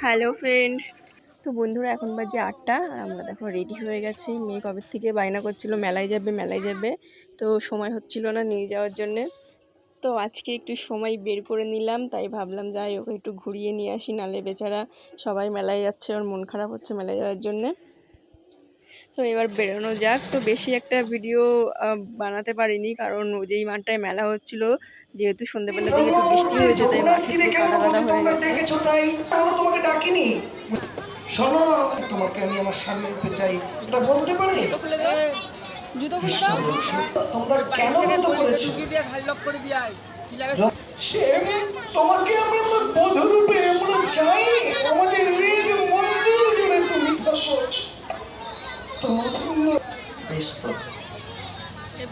Hello friend. তো বন্ধুরা এখন বাজে 8টা আর আমরা দেখো রেডি হয়ে গেছি। মেয়ে কবে থেকে বায়না করছিল মেলায় যাবে মেলায় যাবে, তো সময় হচ্ছিল না নিয়ে যাওয়ার জন্যে। তো আজকে একটু সময় বের করে নিলাম, তাই ভাবলাম যাই ওকে একটু ঘুরিয়ে নিয়ে আসি, নালে বেচারা সবাই মেলায় যাচ্ছে, ওর মন খারাপ হচ্ছে মেলায় যাওয়ার জন্যে। তো এবার বেরোনো যাক। তো বেশি একটা ভিডিও বানাতে পারিনি, কারণ যেই মাঠটায় মেলা হচ্ছিল, যেহেতু সন্ধ্যেবেলার দিকে একটু বৃষ্টি হয়েছে, তাই মাঠে পুরো কাদা কাদা হয়ে গেছে। তাই আমরা তোমাকে ডাকিনি। শোনো, তোমাকে আমি আমার স্বামী পেতে চাই, এটা বলতে পারি? তোমরা কেন মত করেছো? তোমাকে আমি আমার বধূ রূপে আমরা চাই, আমাদের হৃদ মন্দির জুড়ে তুমি থাকো। তোমার বেশ তো,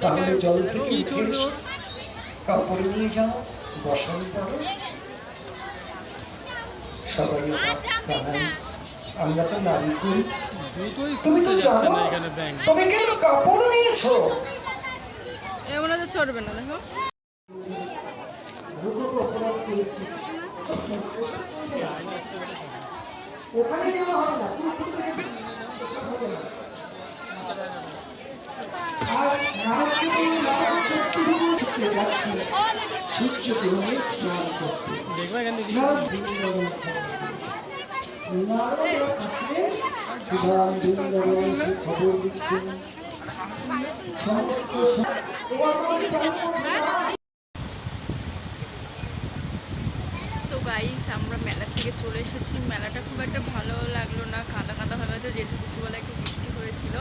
তাহলে জল থেকে উঠে এসো, কাপড় নিয়ে যাও, বসন করো। সবাই আমরা তো নারী করি, তুমি তো জানো। তুমি কেন কাপড় নিয়েছো? এমন আছে চড়বে না, দেখো ওখানে যাওয়া হবে না, সূর্য গ্রহণে স্নান করতে খবর দিচ্ছেন। তো গাইস আমরা মেলার থেকে চলে এসেছি। মেলাটা খুব একটা ভালো লাগলো না, কাদা কাদা হয়ে গেছে, যেহেতু দুপুরবেলা একটু বৃষ্টি হয়েছিল।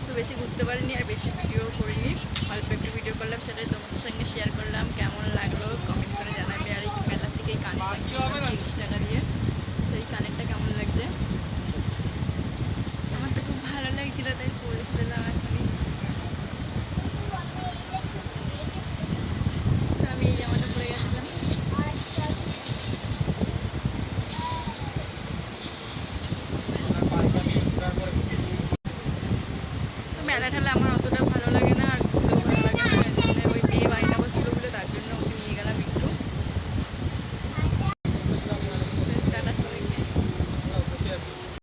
তো বেশি ঘুরতে পারিনি আর বেশি ভিডিও করিনি, অল্প একটু ভিডিও করলাম, সেটাই তোমাদের সঙ্গে শেয়ার করলাম। কেমন লাগলো কমেন্ট করে জানাবে। আর এই মেলার থেকে 30 টাকা দিয়ে